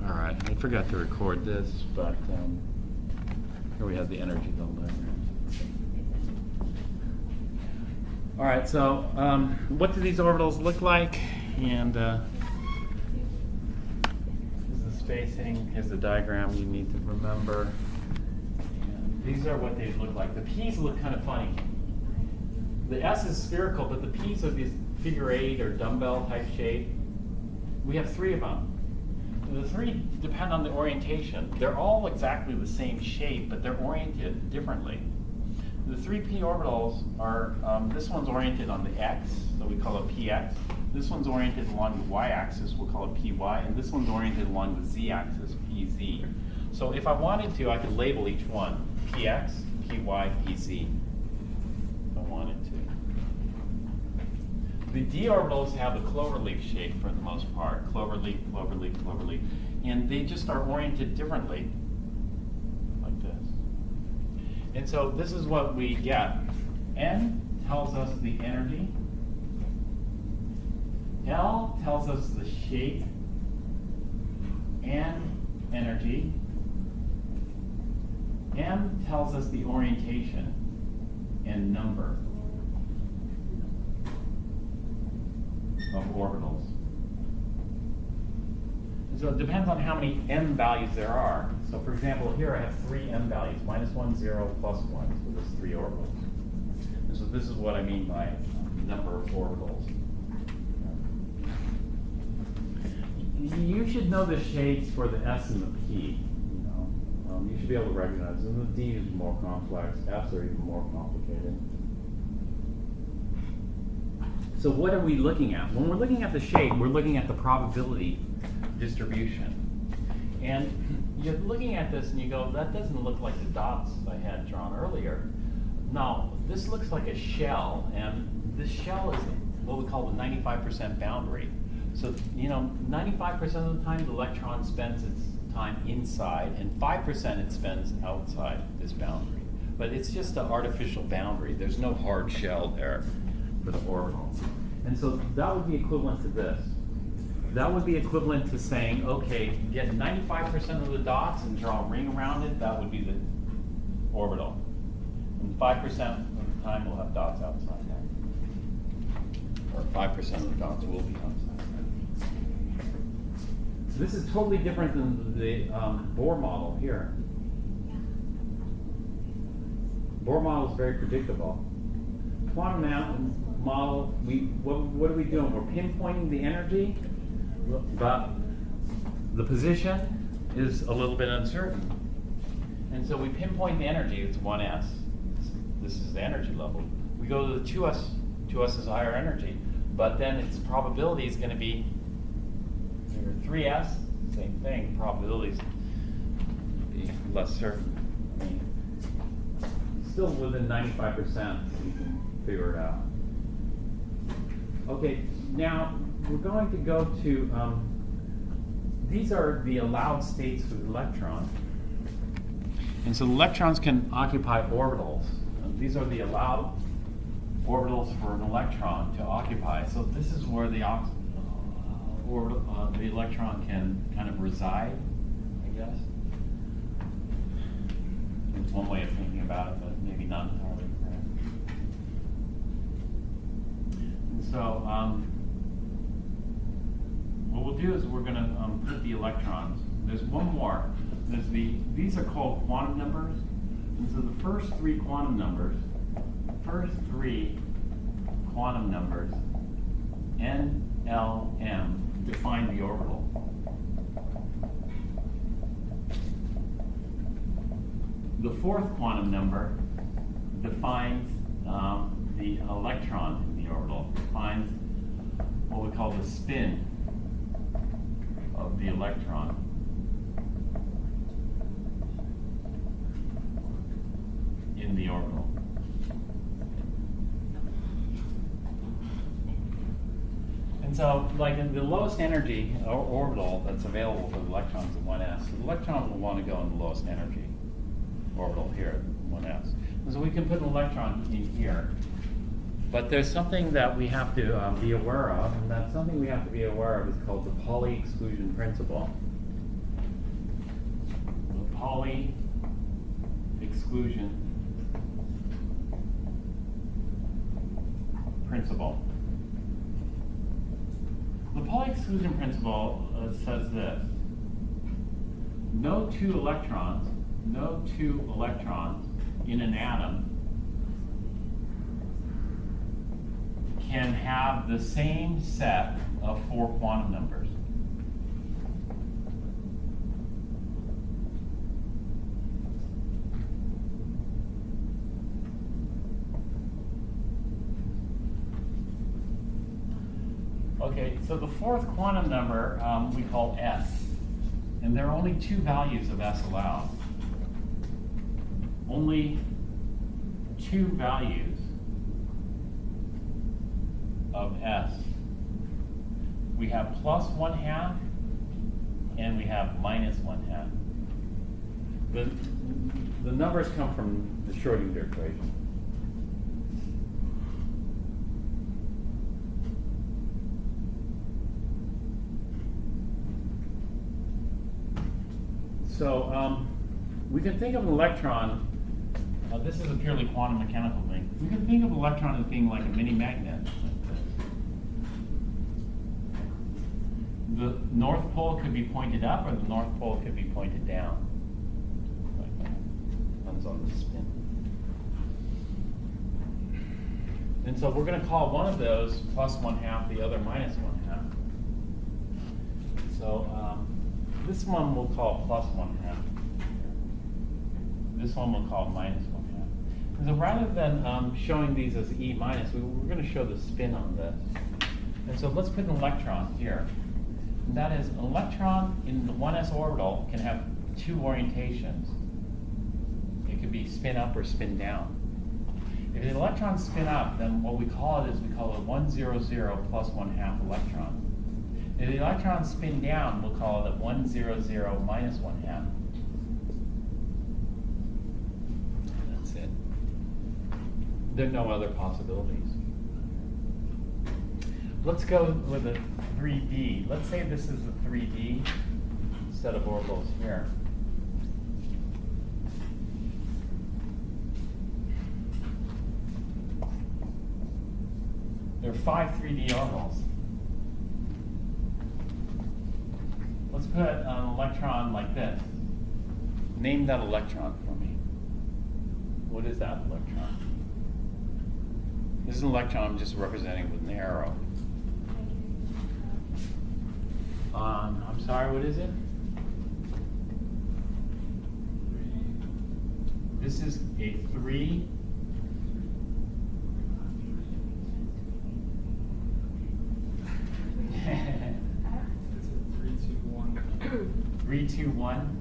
All right, I forgot to record this, but here we have the energy level diagram. All right, so what do these orbitals look like? And this is the spacing. Here's the diagram you need to remember. And these are what they look like. The P's look kind of funny. The S is spherical, but the P's are these figure eight or dumbbell type shape. We have three of them. The three depend on the orientation. They're all exactly the same shape, but they're oriented differently. The three p orbitals are, this one's oriented on the x, so we call it px. This one's oriented along the y-axis, we'll call it py, and this one's oriented along the z-axis, pz. So if I wanted to, I could label each one px, py, pz, if I wanted to. The d orbitals have the cloverleaf shape for the most part, cloverleaf, cloverleaf, cloverleaf, and they just are oriented differently, like this. And so this is what we get. N tells us the energy. L tells us the shape and energy. M tells us the orientation and number of orbitals. And so it depends on how many m values there are. So for example, here I have three m values, -1, 0, +1, so there's three orbitals. And so this is what I mean by number of orbitals. You should know the shapes for the S and the P. You should be able to recognize them. The D is more complex, F's are even more complicated. So what are we looking at? When we're looking at the shape, we're looking at the probability distribution. And you're looking at this and you go, that doesn't look like the dots I had drawn earlier. No, this looks like a shell, and this shell is what we call the 95% boundary. So, 95% of the time the electron spends its time inside, and 5% it spends outside this boundary. But it's just an artificial boundary. There's no hard shell there for the orbital. And so that would be equivalent to this. That would be equivalent to saying, okay, get 95% of the dots and draw a ring around it. That would be the orbital. And 5% of the time we'll have dots outside. Or 5% of the dots will be outside. So this is totally different than the Bohr model here. Bohr model is very predictable. Quantum model, what are we doing? We're pinpointing the energy, but the position is a little bit uncertain. And so we pinpoint the energy, it's 1s. This is the energy level. We go to the 2s, 2s is higher energy, but then its probability is going to be 3s, same thing, probabilities be less certain. I mean, still within 95%, you can figure it out. Okay, now we're going to go to, these are the allowed states for the electron. And so the electrons can occupy orbitals. These are the allowed orbitals for an electron to occupy. So this is where the electron can kind of reside, I guess. It's one way of thinking about it, but maybe not entirely correct. And so what we'll do is we're going to put the electrons. There's one more. These are called quantum numbers. And so the first three quantum numbers, N, L, M, define the orbital. The fourth quantum number defines the electron in the orbital, defines what we call the spin of the electron. In the orbital. And so, like in the lowest energy orbital that's available for the electrons is 1s. So the electron will want to go in the lowest energy orbital here, 1s. And so we can put an electron in here. But there's something that we have to be aware of, and that something we have to be aware of is called the Pauli exclusion principle. Pauli exclusion principle. The Pauli exclusion principle says this: no two electrons in an atom can have the same set of 4 quantum numbers. Okay, so the 4th quantum number we call S, and there are only 2 values of S allowed. Only 2 values of S. We have plus 1/2 and we have minus 1/2. The numbers come from the Schrodinger equation. So we can think of an electron, this is a purely quantum mechanical thing. We can think of an electron as being like a mini magnet. The north pole could be pointed up, or the north pole could be pointed down. Like that. Depends on the spin. And so we're going to call one of those plus 1/2, the other minus 1/2. So this one we'll call plus 1/2. This one we'll call minus 1/2. And so rather than showing these as E minus, we're going to show the spin on this. And so let's put an electron here. And that is, an electron in the 1s orbital can have 2 orientations. It could be spin up or spin down. If the electron spin up, then what we call it is we call it 100 plus 1/2 electron. If the electron spin down, we'll call it 100 minus 1/2. That's it. There are no other possibilities. Let's go with a 3D. Let's say this is a 3D set of orbitals here. There are 5 3D orbitals. Let's put an electron like this. Name that electron for me. What is that electron? This is an electron I'm just representing with an arrow. I'm sorry, what is it? This is a 3. It's a 3, 2, 1. 3, 2, 1.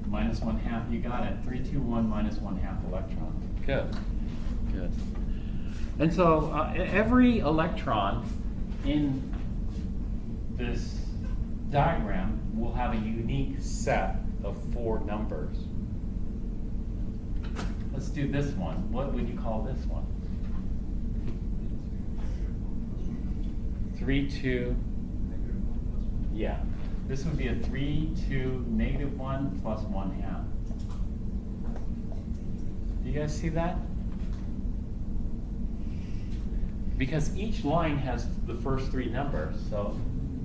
Minus 1/2. You got it. 3, 2, 1 minus 1/2 electron. Good. Good. And so every electron in this diagram will have a unique set of 4 numbers. Let's do this one. What would you call this one? 3, 2. Yeah. This would be a 3, 2, -1 plus 1/2. Do you guys see that? Because each line has the first 3 numbers. So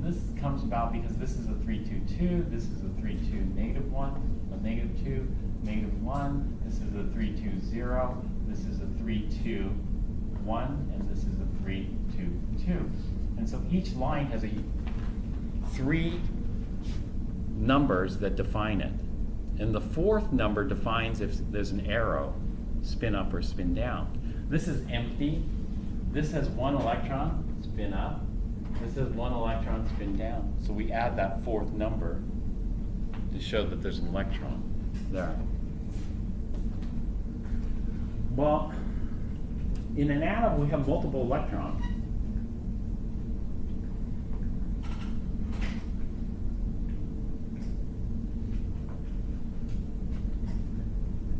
this comes about because this is a 3, 2, 2. This is a 3, 2, -1, a -2, -1. This is a 3, 2, 0. This is a 3, 2, 1. And this is a 3, 2, 2. And so each line has 3 numbers that define it. And the 4th number defines if there's an arrow, spin up or spin down. This is empty. This has 1 electron, spin up. This has 1 electron, spin down. So we add that 4th number to show that there's an electron there. Well, in an atom we have multiple electrons.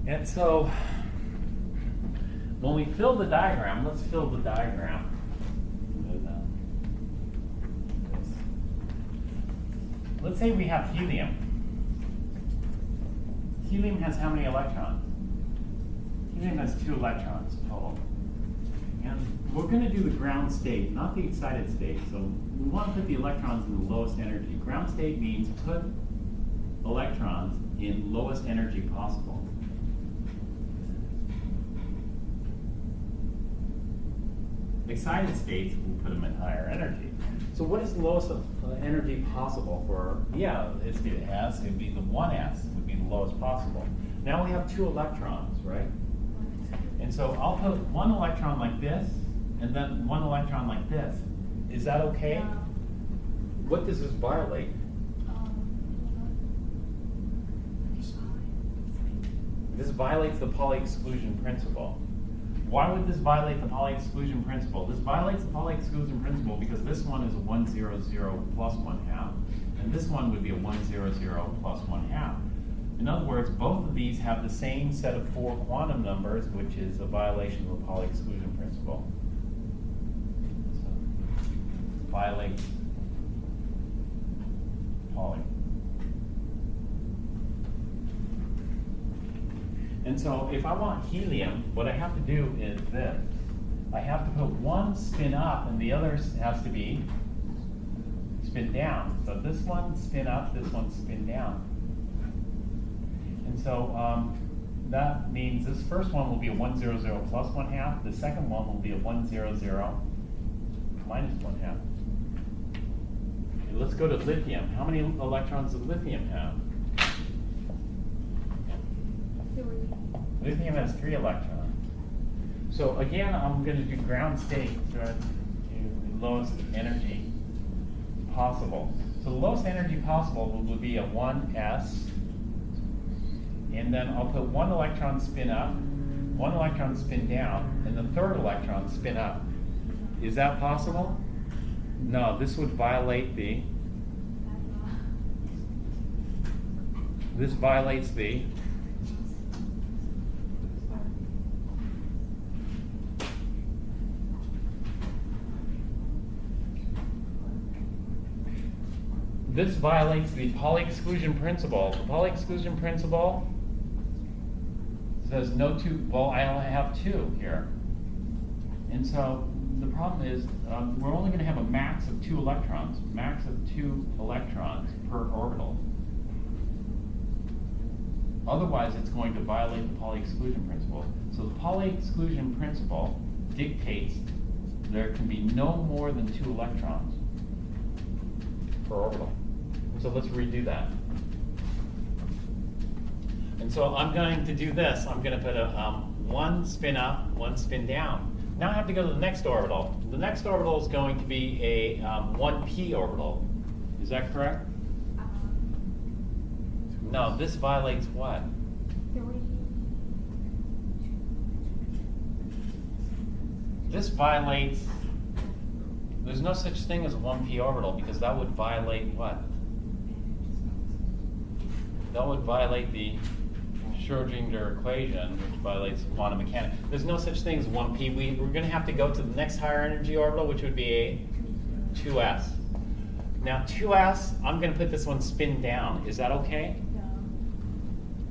And so, when we fill the diagram, let's fill the diagram. Let's say we have helium. Helium has how many electrons? Helium has 2 electrons total. And we're going to do the ground state, not the excited state. So we want to put the electrons in the lowest energy. Ground state means put electrons in lowest energy possible. Excited states, we'll put them in higher energy. So what is the lowest energy possible for, it would be the 1s, would be the lowest possible. Now we have 2 electrons, right? And so I'll put 1 electron like this, and then 1 electron like this. Is that okay? Yeah. What does this violate? This violates the Pauli exclusion principle. Why would this violate the Pauli exclusion principle? This violates the Pauli exclusion principle because this one is a 1, 0, 0 plus 1/2, and this one would be a 1, 0, 0 plus 1/2. In other words, both of these have the same set of 4 quantum numbers, which is a violation of the Pauli exclusion principle. So, violates Pauli. And so if I want helium, what I have to do is this. I have to put one spin up and the other has to be spin down. So this one spin up, this one spin down. And so that means this first one will be a 1, 0, 0 plus 1/2. The second one will be a 1, 0, 0 minus 1/2. Okay, let's go to lithium. How many electrons does lithium have? Lithium has 3 electrons. So again, I'm going to do ground state to the lowest energy possible. So the lowest energy possible will be a 1s, and then I'll put 1 electron spin up, 1 electron spin down, and the third electron spin up. Is that possible? No, this would violate this violates the This violates the Pauli exclusion principle. The Pauli exclusion principle says no 2, well, I only have 2 here. And so the problem is we're only going to have a max of 2 electrons, per orbital. Otherwise, it's going to violate the Pauli exclusion principle. So the Pauli exclusion principle dictates there can be no more than 2 electrons per orbital. So let's redo that. And so I'm going to do this. I'm going to put a 1 spin up, 1 spin down. Now I have to go to the next orbital. The next orbital is going to be a 1p orbital. Is that correct? No, this violates what? This violates, there's no such thing as a 1p orbital because that would violate what? That would violate the Schrodinger equation, which violates quantum mechanics. There's no such thing as 1p. We're going to have to go to the next higher energy orbital, which would be a 2s. Now 2s, I'm going to put this one spin down. Is that okay?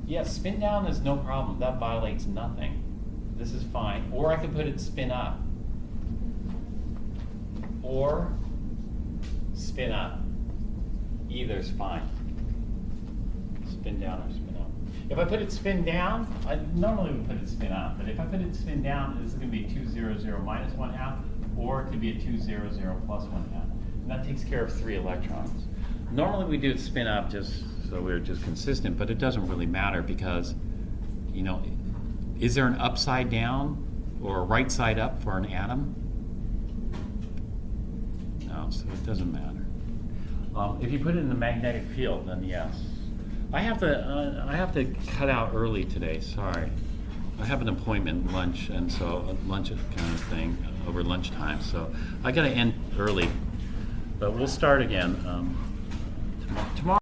Yes, spin down is no problem. That violates nothing. This is fine. Or I could put it spin up. Or spin up. Either's fine. Spin down or spin up. If I put it spin down, I normally would put it spin up, but if I put it spin down, this is going to be 2, 0, 0 minus 1/2, or it could be a 2, 0, 0 plus 1/2. And that takes care of 3 electrons. Normally we do it spin up just so we're just consistent, but it doesn't really matter because, you know, is there an upside down or a right side up for an atom? No, so it doesn't matter. If you put it in the magnetic field, then yes. I have to cut out early today. Sorry, I have an appointment lunch, and so lunch kind of thing over lunchtime. So I got to end early, but we'll start again tomorrow.